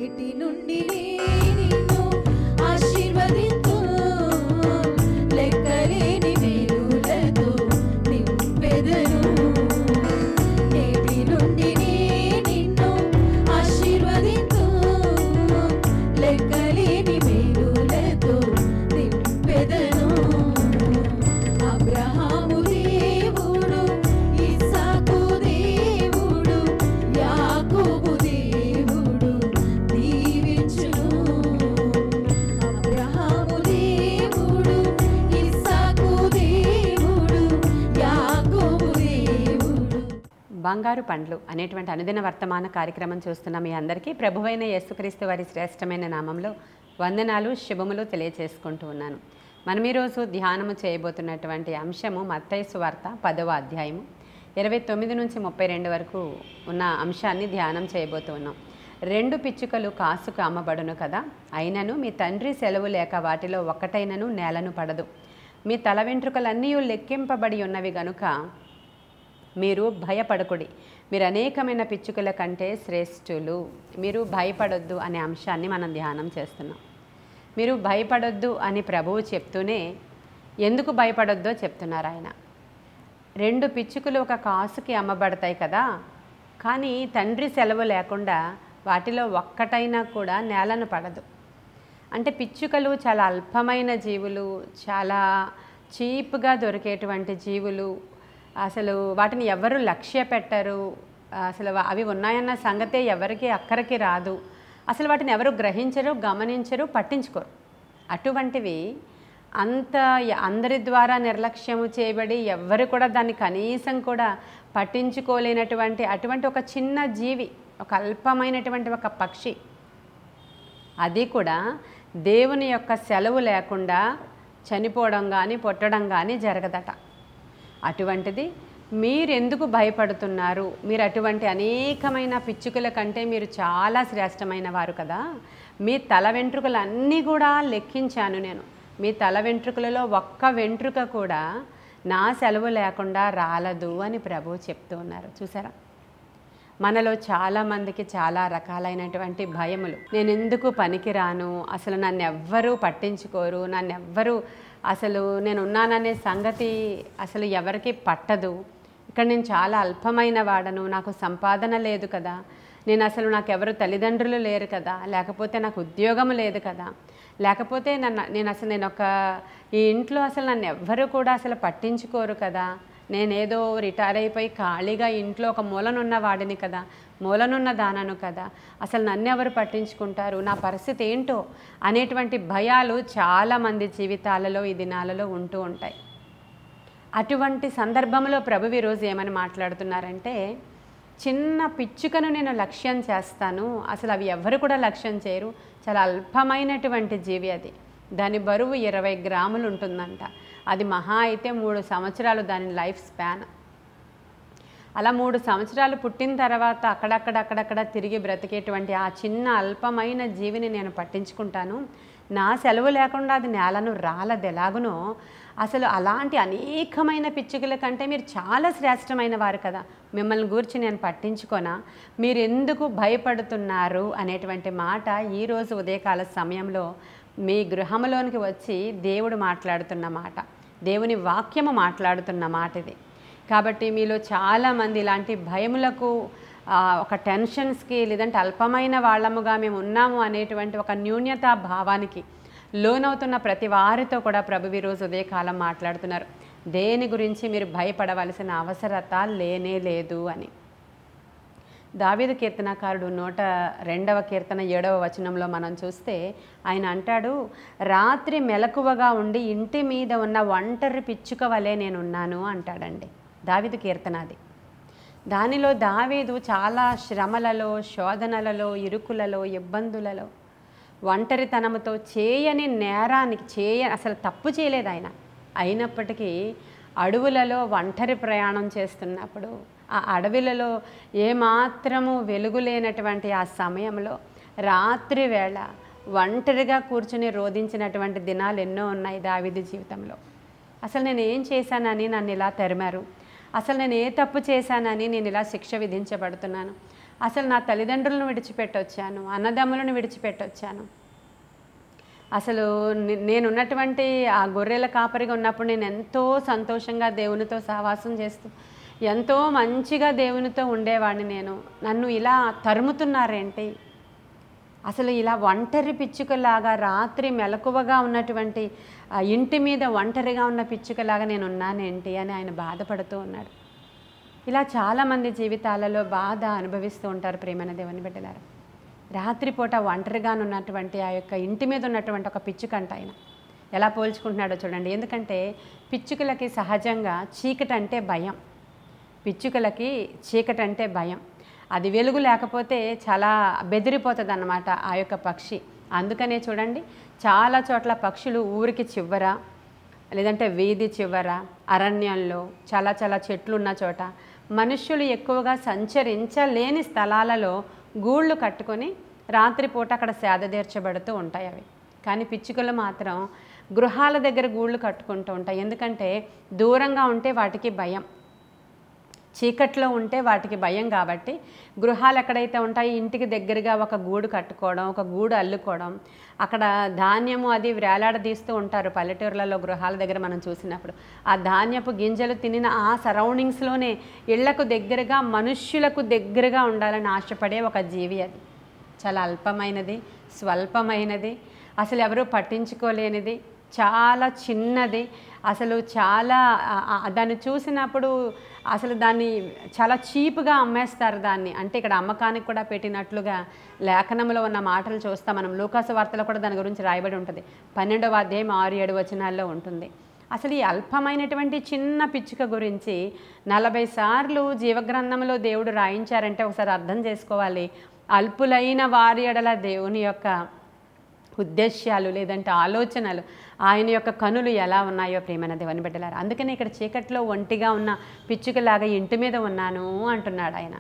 నేటి నుండి నిన్ను ఆశీర్వదింతు లెక్కలేని మేలులతో నింపెదను నేటి నుండి నిన్ను ఆశీర్వదింతు లెక్కలేని మేలులతో నింపెదను అబ్రహాము దేవుడు ఇస్సాకు దేవుడు యాకోబు దేవుడు దీవించును అబ్రహాము దేవుడు ఇస్సాకు దేవుడు యాకోబు దేవుడు. బంగారు పండ్లు అనేటువంటి అనుదిన వర్తమాన కార్యక్రమం చూస్తున్న మీ అందరికీ ప్రభువైన యేసుక్రీస్తు వారి శ్రేష్టమైన నామంలో వందనాలు శుభములు తెలియచేసుకుంటూ ఉన్నాను. మనం ఈరోజు ధ్యానము చేయబోతున్నటువంటి అంశము మత్తయి సువార్త 10వ అధ్యాయము 29 నుంచి 32 వరకు ఉన్న అంశాన్ని ధ్యానం చేయబోతూ ఉన్నాం. 2 పిచ్చుకలు కాసుకు అమ్మబడును కదా, అయినను మీ తండ్రి సెలవు లేక వాటిలో ఒక్కటైనను నేలను పడదు. మీ తల వెంట్రుకలన్నీ లెక్కింపబడి ఉన్నవి గనుక మీరు భయపడకుడి, మీరు అనేకమైన పిచ్చుకల కంటే శ్రేష్ఠులు. మీరు భయపడొద్దు అనే అంశాన్ని మనం ధ్యానం చేస్తున్నాం. మీరు భయపడొద్దు అని ప్రభువు చెప్తూనే ఎందుకు భయపడొద్దో చెప్తున్నారు ఆయన. 2 పిచ్చుకలు ఒక కాసుకి అమ్మబడతాయి కదా, కానీ తండ్రి సెలవు లేకుండా వాటిలో ఒక్కటైనా కూడా నేలను పడదు. అంటే పిచ్చుకలు చాలా అల్పమైన జీవులు, చాలా చీప్గా దొరికేటువంటి జీవులు. అసలు వాటిని ఎవరు లక్ష్య పెట్టరు, అసలు అవి ఉన్నాయన్న సంగతే ఎవరికి అక్కడికి రాదు. అసలు వాటిని ఎవరు గ్రహించరు, గమనించరు, పట్టించుకోరు. అటువంటివి అందరి ద్వారా నిర్లక్ష్యము చేయబడి ఎవ్వరు కూడా దాన్ని కనీసం కూడా పట్టించుకోలేనటువంటి అటువంటి ఒక చిన్న జీవి, ఒక అల్పమైనటువంటి ఒక పక్షి, అది కూడా దేవుని యొక్క సెలవు లేకుండా చనిపోవడం కానీ పుట్టడం కానీ జరగదట. అటువంటిది మీరెందుకు భయపడుతున్నారు? మీరు అటువంటి అనేకమైన పిచ్చుకల కంటే మీరు చాలా శ్రేష్టమైన వారు కదా. మీ తల వెంట్రుకలన్నీ కూడా లెక్కించాను నేను. మీ తల వెంట్రుకలలో ఒక్క వెంట్రుక కూడా నా సెలవు లేకుండా రాలదు అని ప్రభువు చెప్తూ ఉన్నారు. చూసారా, మనలో చాలామందికి చాలా రకాలైనటువంటి భయములు. నేను ఎందుకు పనికిరాను, అసలు నన్ను ఎవ్వరూ పట్టించుకోరు, నన్నెవ్వరూ అసలు నేను ఉన్నాననే సంగతి అసలు ఎవరికి పట్టదు, ఇక్కడ నేను చాలా అల్పమైన వాడను, నాకు సంపాదన లేదు కదా, నాకు ఎవరు తల్లిదండ్రులు లేరు కదా, లేకపోతే నాకు ఉద్యోగం లేదు కదా, లేకపోతే నేను ఈ ఇంట్లో అసలు నన్ను ఎవ్వరు కూడా అసలు పట్టించుకోరు కదా, నేనేదో రిటైర్ అయిపోయి ఖాళీగా ఇంట్లో ఒక మూలనున్న వాడిని కదా, మూలనున్న దానను కదా, అసలు నన్ను ఎవరు పట్టించుకుంటారు, నా పరిస్థితి ఏంటో అనేటువంటి భయాలు చాలామంది జీవితాలలో ఈ దినాలలో ఉంటూ ఉంటాయి. అటువంటి సందర్భంలో ప్రభువు ఈరోజు ఏమని మాట్లాడుతున్నారంటే, చిన్న పిచ్చుకను నేను లక్ష్యం చేస్తాను, అసలు అవి ఎవరు కూడా లక్ష్యం చేయరు, చాలా అల్పమైనటువంటి జీవి అది. దాని బరువు 20 గ్రాములు ఉంటుందంట. అది మహా అయితే 3 సంవత్సరాలు దాని లైఫ్ స్పాన్. అలా 3 సంవత్సరాలు పుట్టిన తర్వాత అక్కడక్కడ తిరిగి బ్రతికేటువంటి ఆ చిన్న అల్పమైన జీవిని నేను పట్టించుకుంటాను, నా సెలవు లేకుండా అది నేలను రాలదు ఎలాగునో, అసలు అలాంటి అనేకమైన పిచ్చుకల కంటే మీరు చాలా శ్రేష్టమైన వారు కదా, మిమ్మల్ని గూర్చి నేను పట్టించుకోనా, మీరు ఎందుకు భయపడుతున్నారు అనేటువంటి మాట ఈరోజు ఉదయకాల సమయంలో మీ గృహంలోనికి వచ్చి దేవుడు మాట్లాడుతున్న మాట, దేవుని వాక్యము మాట్లాడుతున్న మాట ఇది. కాబట్టి మీలో చాలామంది ఇలాంటి భయములకు, ఒక టెన్షన్స్కి, లేదంటే అల్పమైన వాళ్ళముగా మేము ఉన్నాము అనేటువంటి ఒక న్యూన్యతా భావానికి లోనవుతున్న ప్రతి వారితో కూడా ప్రభువు ఈరోజు ఉదయకాలం మాట్లాడుతున్నారు. దేని గురించి మీరు భయపడవలసిన అవసరత లేనే లేదు అని. దావీదు కీర్తనకారుడు 102వ కీర్తన 7వ వచనంలో మనం చూస్తే ఆయన అంటాడు, రాత్రి మెలకువగా ఉండి ఇంటి మీద ఉన్న ఒంటరి పిచ్చుక వలె నేనున్నాను అంటాడండి. దావీదు కీర్తన అది. దానిలో దావీదు చాలా శ్రమలలో, శోధనలలో, ఇరుకులలో, ఇబ్బందులలో, ఒంటరితనముతో చేయని నేరానికి అసలు తప్పు చేయలేదు ఆయన. అయినప్పటికీ అడవులలో ఒంటరి ప్రయాణం చేస్తున్నప్పుడు, ఆ అడవిలలో ఏమాత్రము వెలుగులేనటువంటి ఆ సమయంలో రాత్రి వేళ ఒంటరిగా కూర్చుని రోధించినటువంటి దినాలు ఎన్నో ఉన్నాయి దావీదు జీవితంలో. అసలు నేను ఏం చేశానని నన్ను ఇలా తరిమారు, అసలు నేను ఏ తప్పు చేశానని నేను ఇలా శిక్ష విధించబడుతున్నాను, అసలు నా తల్లిదండ్రులను విడిచిపెట్టొచ్చాను, అన్నదమ్ములను విడిచిపెట్టొచ్చాను. అసలు నేనున్నటువంటి ఆ గొర్రెల కాపరిగా ఉన్నప్పుడు నేను ఎంతో సంతోషంగా దేవునితో సహవాసం చేస్తూ ఎంతో మంచిగా దేవునితో ఉండేవాడిని. నన్ను ఇలా తరుముతున్నారేంటి? అసలు ఇలా ఒంటరి పిచ్చుకలాగా రాత్రి మెలకువగా ఉన్నటువంటి ఇంటి మీద ఒంటరిగా ఉన్న పిచ్చుకలాగా నేను ఉన్నానేంటి అని ఆయన బాధపడుతూ ఉన్నాడు. ఇలా చాలామంది జీవితాలలో బాధ అనుభవిస్తూ ఉంటారు ప్రియమైన దేవుని బిడ్డలారా. రాత్రిపూట ఒంటరిగా ఉన్నటువంటి ఆ యొక్క ఇంటి మీద ఉన్నటువంటి ఒక పిచ్చుకంట ఆయన ఎలా పోల్చుకుంటున్నాడో చూడండి. ఎందుకంటే పిచ్చుకలకి సహజంగా చీకటి అంటే భయం. పిచ్చుకలకి చీకటి అంటే భయం. అది వెలుగు లేకపోతే చాలా బెదిరిపోతుంది అన్నమాట ఆ యొక్క పక్షి. అందుకనే చూడండి చాలా చోట్ల పక్షులు ఊరికి చివర లేదంటే వీధి చివర అరణ్యంలో చాలా చాలా చెట్లు ఉన్న చోట మనుష్యులు ఎక్కువగా సంచరించలేని స్థలాలలో గూళ్ళు కట్టుకొని రాత్రిపూట అక్కడ సేద తీర్చబడుతూ ఉంటాయి అవి. కానీ పిచ్చుకలు మాత్రం గృహాల దగ్గర గూళ్ళు కట్టుకుంటూ ఉంటాయి. ఎందుకంటే దూరంగా ఉంటే వాటికి భయం, చీకట్లో ఉంటే వాటికి భయం. కాబట్టి గృహాలు ఎక్కడైతే ఉంటాయి ఇంటికి దగ్గరగా ఒక గూడు కట్టుకోవడం, ఒక గూడు అల్లుకోవడం, అక్కడ ధాన్యము అది వేలాడదీస్తూ ఉంటారు పల్లెటూర్లలో గృహాల దగ్గర మనం చూసినప్పుడు. ఆ ధాన్యపు గింజలు తినిన ఆ సరౌండింగ్స్లోనే ఇళ్లకు దగ్గరగా మనుష్యులకు దగ్గరగా ఉండాలని ఆశపడే ఒక జీవి అది. చాలా అల్పమైనది, స్వల్పమైనది, అసలు ఎవరూ పట్టించుకోలేనిది, చాలా చిన్నది. అసలు చాలా దాన్ని చూసినప్పుడు అసలు దాన్ని చాలా చీప్గా అమ్మేస్తారు దాన్ని. అంటే ఇక్కడ అమ్మకానికి కూడా పెట్టినట్లుగా లేఖనంలో ఉన్న మాటలు చూస్తాం మనం. లూకాసు వార్తలో కూడా దాని గురించి రాయబడి ఉంటుంది. 12వ అధ్యాయం 6-7 వచనాల్లో ఉంటుంది. అసలు ఈ అల్పమైనటువంటి చిన్న పిచ్చుక గురించి 40 సార్లు జీవగ్రంథంలో దేవుడు రాయించారంటే ఒకసారి అర్థం చేసుకోవాలి. అల్పులైన వారి ఎడల దేవుని యొక్క ఉద్దేశ్యాలు లేదంటే ఆలోచనలు, ఆయన యొక్క కనులు ఎలా ఉన్నాయో ప్రియమైన దేవుని బిడ్డలారా. అందుకని ఇక్కడ చీకట్లో ఒంటిగా ఉన్న పిచ్చుకలాగా ఇంటి మీద ఉన్నాను అంటున్నాడు ఆయన.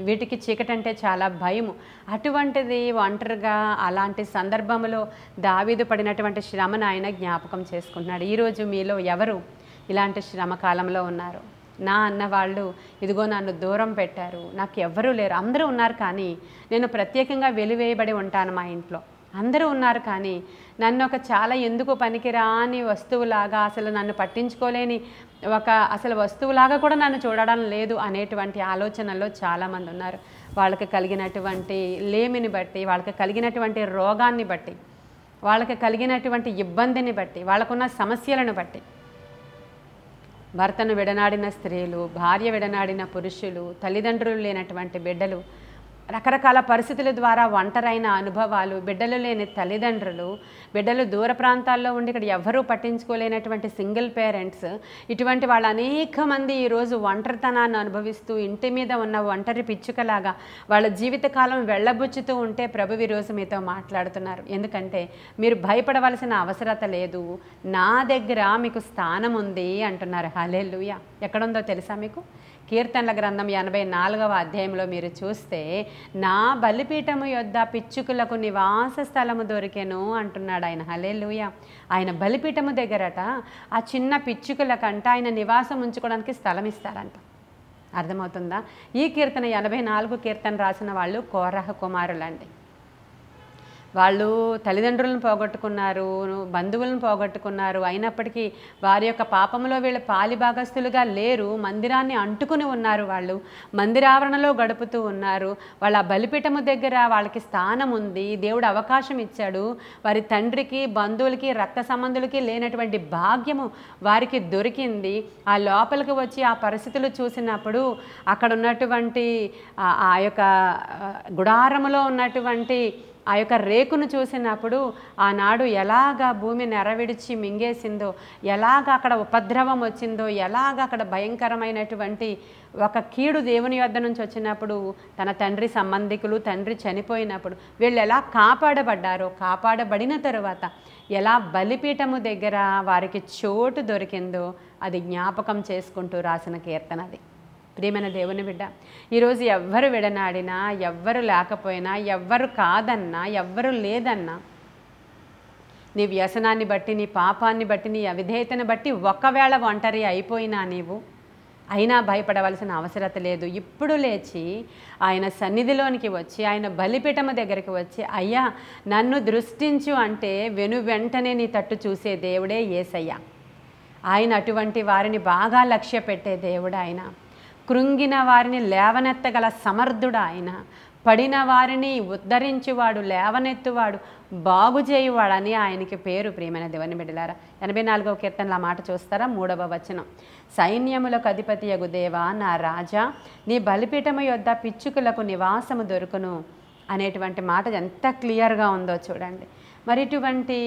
వీటికి చీకటి అంటే చాలా భయము. అటువంటిది ఒంటరిగా అలాంటి సందర్భంలో దావీదు పడినటువంటి శ్రమను ఆయన జ్ఞాపకం చేసుకుంటున్నాడు. ఈరోజు మీలో ఎవరు ఇలాంటి శ్రమ కాలంలో ఉన్నారు? నా అన్నవాళ్ళు ఇదిగో నన్ను దూరం పెట్టారు, నాకు ఎవ్వరూ లేరు. అందరూ ఉన్నారు కానీ నేను ప్రత్యేకంగా వెలివేయబడి ఉంటాను. మా ఇంట్లో అందరూ ఉన్నారు కానీ నన్ను ఒక చాలా ఎందుకు పనికిరాని వస్తువులాగా, అసలు నన్ను పట్టించుకోలేని ఒక అసలు వస్తువులాగా కూడా నన్ను చూడడం లేదు అనేటువంటి ఆలోచనల్లో చాలామంది ఉన్నారు. వాళ్ళకి కలిగినటువంటి లేమిని బట్టి, వాళ్ళకి కలిగినటువంటి రోగాన్ని బట్టి, వాళ్ళకి కలిగినటువంటి ఇబ్బందిని బట్టి, వాళ్ళకున్న సమస్యలను బట్టి, భర్తను విడనాడిన స్త్రీలు, భార్య విడనాడిన పురుషులు, తల్లిదండ్రులు లేనటువంటి బిడ్డలు, రకరకాల పరిస్థితుల ద్వారా ఒంటరైన అనుభవాలు, బిడ్డలు లేని తల్లిదండ్రులు, బిడ్డలు దూర ప్రాంతాల్లో ఉండి ఇక్కడ ఎవరూ పట్టించుకోలేనటువంటి సింగిల్ పేరెంట్స్, ఇటువంటి వాళ్ళు అనేక మంది ఈరోజు ఒంటరితనాన్ని అనుభవిస్తూ ఇంటి మీద ఉన్న ఒంటరి పిచ్చుకలాగా వాళ్ళ జీవితకాలం వెళ్ళబుచ్చుతూ ఉంటే ప్రభు ఈరోజు మీతో మాట్లాడుతున్నారు. ఎందుకంటే మీరు భయపడవలసిన అవసరత లేదు, నా దగ్గర మీకు స్థానం ఉంది అంటున్నారు. హల్లెలూయా. ఎక్కడుందో తెలుసా మీకు? కీర్తనల గ్రంథం 84వ అధ్యాయంలో మీరు చూస్తే నా బలిపీఠము యొద్ద పిచ్చుకులకు నివాస స్థలము దొరికెను అంటున్నాడు ఆయన. హల్లెలూయా. ఆయన బలిపీఠము దగ్గరట ఆ చిన్న పిచ్చుకలకంట ఆయన నివాసం ఉంచుకోవడానికి స్థలం ఇస్తారంట. అర్థమవుతుందా? ఈ కీర్తన 84 కీర్తన రాసిన వాళ్ళు కోరహ కుమారులండి. వాళ్ళు తల్లిదండ్రులను పోగొట్టుకున్నారు, బంధువులను పోగొట్టుకున్నారు. అయినప్పటికీ వారి యొక్క పాపంలో వీళ్ళు పాలిభాగస్తులుగా లేరు. మందిరాన్ని అంటుకుని ఉన్నారు. వాళ్ళు మందిరావరణలో గడుపుతూ ఉన్నారు. వాళ్ళ బలిపీఠము దగ్గర వాళ్ళకి స్థానం ఉంది. దేవుడు అవకాశం ఇచ్చాడు. వారి తండ్రికి, బంధువులకి, రక్త సంబంధులకి లేనటువంటి భాగ్యము వారికి దొరికింది. ఆ లోపలికి వచ్చి ఆ పరిస్థితులు చూసినప్పుడు అక్కడ ఉన్నటువంటి ఆ యొక్క గుడారములో ఉన్నటువంటి ఆ యొక్క రేకును చూసినప్పుడు ఆనాడు ఎలాగా భూమి నెరవిడిచి మింగేసిందో, ఎలాగ అక్కడ ఉపద్రవం వచ్చిందో, ఎలాగ అక్కడ భయంకరమైనటువంటి ఒక కీడు దేవుని యొద్ద నుంచి వచ్చినప్పుడు, తన తండ్రి సంబంధికులు, తండ్రి చనిపోయినప్పుడు వీళ్ళు ఎలా కాపాడబడ్డారో, కాపాడబడిన తరువాత ఎలా బలిపీఠము దగ్గర వారికి చోటు దొరికిందో అది జ్ఞాపకం చేసుకుంటూ రాసిన కీర్తన అది. ప్రియమైన దేవుని బిడ్డ, ఈరోజు ఎవ్వరు విడనాడినా, ఎవ్వరు లేకపోయినా, ఎవ్వరు కాదన్నా, ఎవ్వరు లేదన్నా, నీ వ్యసనాన్ని బట్టి, నీ పాపాన్ని బట్టి, నీ అవిధేయతను బట్టి ఒకవేళ ఒంటరి అయిపోయినా నీవు అయినా భయపడవలసిన అవసరత లేదు. ఇప్పుడు లేచి ఆయన సన్నిధిలోనికి వచ్చి ఆయన బలిపీఠము దగ్గరికి వచ్చి, అయ్యా నన్ను దృష్టించు అంటే వెంటనే నీ తట్టు చూసే దేవుడే యేసయ్య. ఆయన అటువంటి వారిని బాగా లక్ష్య పెట్టే దేవుడు. ఆయన కృంగిన వారిని లేవనెత్తగల సమర్థుడు. ఆయన పడిన వారిని ఉద్ధరించువాడు, లేవనెత్తువాడు, బాగు చేయువాడని ఆయనకి పేరు. ప్రియమైన దేవుని బిడ్డలారా, 84వ కీర్తనలో ఆ మాట చూస్తారా? 3వ వచనం, సైన్యములకు అధిపతియగు దేవా నా రాజా, నీ బలిపీఠము యొద్ద పిచ్చుకలకు నివాసము దొరుకును అనేటువంటి మాట ఎంత క్లియర్గా ఉందో చూడండి. మరి ఇటువంటి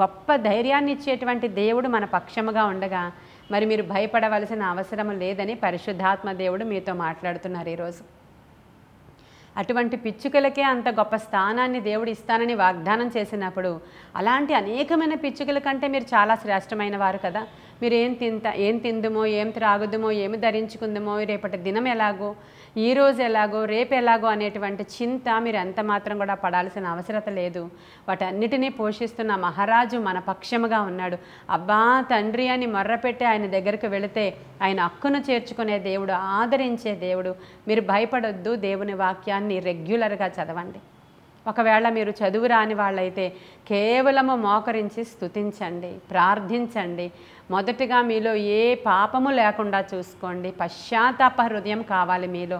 గొప్ప ధైర్యాన్ని ఇచ్చేటువంటి దేవుడు మన పక్షముగా ఉండగా మరి మీరు భయపడవలసిన అవసరం లేదని పరిశుద్ధాత్మ దేవుడు మీతో మాట్లాడుతున్నారు ఈరోజు. అటువంటి పిచ్చుకలకే అంత గొప్ప స్థానాన్ని దేవుడు ఇస్తానని వాగ్దానం చేసినప్పుడు అలాంటి అనేకమైన పిచ్చుకల కంటే మీరు చాలా శ్రేష్టమైన వారు కదా. మీరు ఏం తిందుమో, ఏం త్రాగుదుమో, ఏమి ధరించుకుందుమో, రేపటి దినం ఎలాగో, ఈరోజు ఎలాగో, రేపు ఎలాగో అనేటువంటి చింత మీరు ఎంత మాత్రం కూడా పడాల్సిన అవసరత లేదు. వాటన్నిటినీ పోషిస్తున్న మహారాజు మన పక్షముగా ఉన్నాడు. అబ్బా తండ్రి అని మొర్రపెట్టి ఆయన దగ్గరికి వెళితే ఆయన హక్కును చేర్చుకునే దేవుడు, ఆదరించే దేవుడు. మీరు భయపడొద్దు. దేవుని వాక్యాన్ని రెగ్యులర్గా చదవండి. ఒకవేళ మీరు చదువు రాని వాళ్ళైతే కేవలము మోకరించి స్తుతించండి, ప్రార్థించండి. మొదటిగా మీలో ఏ పాపము లేకుండా చూసుకోండి. పశ్చాత్తాప హృదయం కావాలి మీలో.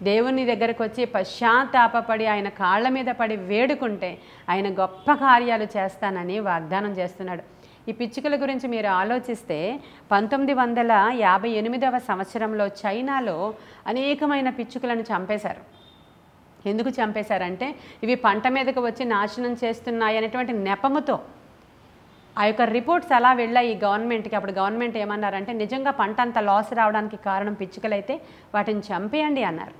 దేవుని దగ్గరకు వచ్చి పశ్చాత్తాపడి ఆయన కాళ్ళ మీద పడి వేడుకుంటే ఆయన గొప్ప కార్యాలు చేస్తానని వాగ్దానం చేస్తున్నాడు. ఈ పిచ్చుకల గురించి మీరు ఆలోచిస్తే 1958వ సంవత్సరంలో చైనాలో అనేకమైన పిచ్చుకలను చంపేశారు. ఎందుకు చంపేశారంటే ఇవి పంట మీదకు వచ్చి నాశనం చేస్తున్నాయి అనేటువంటి నెపముతో ఆ యొక్క రిపోర్ట్స్ అలా వెళ్ళాయి ఈ గవర్నమెంట్కి. అప్పుడు గవర్నమెంట్ ఏమన్నారంటే నిజంగా పంట అంత లాస్ రావడానికి కారణం పిచ్చుకలైతే వాటిని చంపేయండి అన్నారు.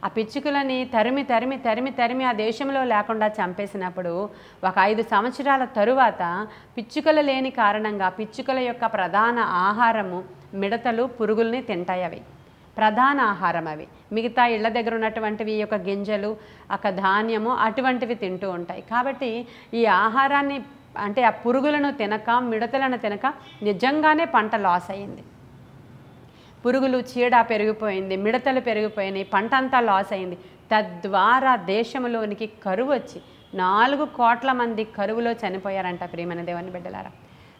ఆ పిచ్చుకలని తరిమి తరిమి తరిమి తరిమి ఆ దేశంలో లేకుండా చంపేసినప్పుడు ఒక 5 సంవత్సరాల తరువాత పిచ్చుకలు లేని కారణంగా పిచ్చుకల యొక్క ప్రధాన ఆహారము మిడతలు, పురుగుల్ని తింటాయి. అవి ప్రధాన ఆహారం. అవి మిగతా ఇళ్ల దగ్గర ఉన్నటువంటివి యొక్క గింజలు, ధాన్యము అటువంటివి తింటూ ఉంటాయి. కాబట్టి ఈ ఆహారాన్ని అంటే ఆ పురుగులను తినక, మిడతలను తినక నిజంగానే పంట లాస్ అయ్యింది. పురుగులు, చీడ పెరిగిపోయింది, మిడతలు పెరిగిపోయినాయి, పంట అంతా లాస్ అయింది. తద్వారా దేశంలోనికి కరువు వచ్చి 4 కోట్ల మంది కరువులో చనిపోయారంట. ప్రియమైన దేవుని బిడ్డలారా,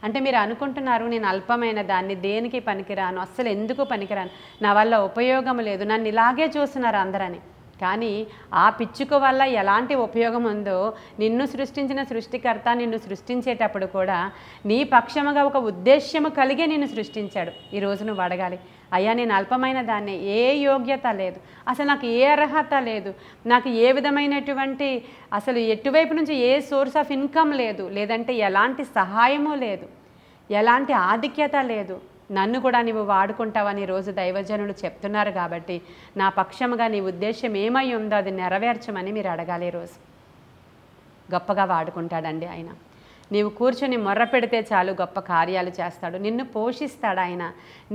అంటే మీరు అనుకుంటున్నారు నేను అల్పమైన దాన్ని, దేనికి పనికిరాను, అస్సలు ఎందుకు పనికిరాను, నా వల్ల ఉపయోగం లేదు, నన్ను ఇలాగే చూస్తున్నారు అందరని. కానీ ఆ పిచ్చుక వల్ల ఎలాంటి ఉపయోగం ఉందో, నిన్ను సృష్టించిన సృష్టికర్త నిన్ను సృష్టించేటప్పుడు కూడా నీ పక్షముగా ఒక ఉద్దేశ్యము కలిగే నిన్ను సృష్టించాడు. ఈరోజు నువ్వు అడగాలి, అయ్యా నేను అల్పమైన దాన్ని, ఏ యోగ్యత లేదు, అసలు నాకు ఏ అర్హత లేదు, నాకు ఏ విధమైనటువంటి అసలు ఎటువైపు నుంచి ఏ సోర్స్ ఆఫ్ ఇన్కమ్ లేదు, లేదంటే ఎలాంటి సహాయము లేదు, ఎలాంటి ఆధిక్యత లేదు, నన్ను కూడా నీవు వాడుకుంటావని రోజు దైవజనులు చెప్తున్నారు. కాబట్టి నా పక్షముగా నీ ఉద్దేశం ఏమై ఉందో అది నెరవేర్చమని మీరు అడగాలి. రోజు గొప్పగా వాడుకుంటాడండి ఆయన. నీవు కూర్చొని మొర్ర పెడితే చాలు గొప్ప కార్యాలు చేస్తాడు. నిన్ను పోషిస్తాడు ఆయన.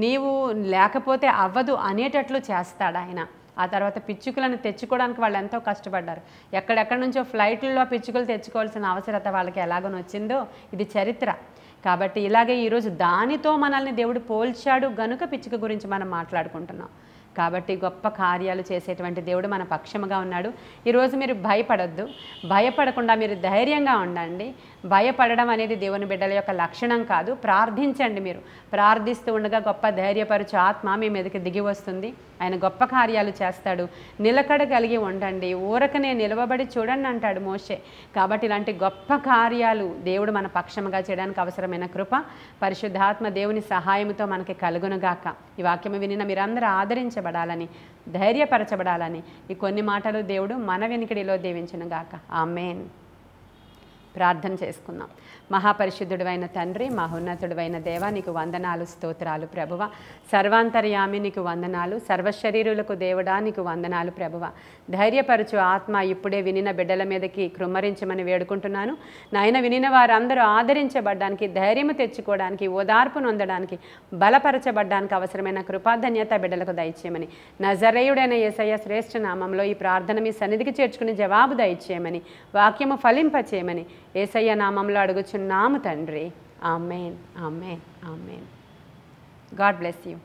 నీవు లేకపోతే అవ్వదు అనేటట్లు చేస్తాడు ఆయన. ఆ తర్వాత పిచ్చుకలను తెచ్చుకోవడానికి వాళ్ళు ఎంతో కష్టపడ్డారు. ఎక్కడెక్కడి నుంచో ఫ్లైట్లలో పిచ్చుకలు తెచ్చుకోవాల్సిన అవసరత వాళ్ళకి ఎలాగనొచ్చిందో ఇది చరిత్ర. కాబట్టి ఇలాగే ఈరోజు దానితో మనల్ని దేవుడు పోల్చాడు గనుక పిచ్చుక గురించి మనం మాట్లాడుకుంటున్నాం. కాబట్టి గొప్ప కార్యాలు చేసేటువంటి దేవుడు మన పక్షముగా ఉన్నాడు. ఈరోజు మీరు భయపడొద్దు. భయపడకుండా మీరు ధైర్యంగా ఉండండి. భయపడడం అనేది దేవుని బిడ్డల యొక్క లక్షణం కాదు. ప్రార్థించండి. మీరు ప్రార్థిస్తూ ఉండగా గొప్ప ధైర్యపరచు ఆత్మ మీ మీదకి దిగి వస్తుంది. ఆయన గొప్ప కార్యాలు చేస్తాడు. నిలకడ కలిగి ఉండండి. ఊరకనే నిలవబడి చూడండి అంటాడు మోషే. కాబట్టి ఇలాంటి గొప్ప కార్యాలు దేవుడు మన పక్షముగా చేయడానికి అవసరమైన కృప పరిశుద్ధాత్మ దేవుని సహాయంతో మనకి కలుగునుగాక. ఈ వాక్యము వినిన మీరందరూ ఆదరించబడాలని, ధైర్యపరచబడాలని ఈ కొన్ని మాటలు దేవుడు మన వెనుకడిలో దీవించునుగాక. ఆమేన్. ప్రార్థన చేసుకుందాం. మహాపరిశుద్ధుడైన తండ్రి, మహోన్నతుడైన దేవ, నీకు వందనాలు, స్తోత్రాలు ప్రభువ. సర్వాంతర్యామి నీకు వందనాలు. సర్వశరీరులకు దేవుడా నీకు వందనాలు ప్రభువ. ధైర్యపరచు ఆత్మ ఇప్పుడే వినిన బిడ్డల మీదకి కృమ్మరించమని వేడుకుంటున్నాను. నాయన వినిన వారందరూ ఆదరించబడ్డానికి, ధైర్యము తెచ్చుకోవడానికి, ఓదార్పు నొందడానికి, బలపరచబడ్డానికి అవసరమైన కృపాధన్యత బిడ్డలకు దయచేయమని నజరేయుడైన యేసయ్య శ్రేష్ఠ నామంలో ఈ ప్రార్థన మీ సన్నిధికి చేర్చుకుని జవాబు దయచేయమని, వాక్యము ఫలింపచేయమని యేసయ్య నామంలో అడుగుచున్నాము తండ్రి. ఆమేన్, ఆమేన్, ఆమేన్. God bless you.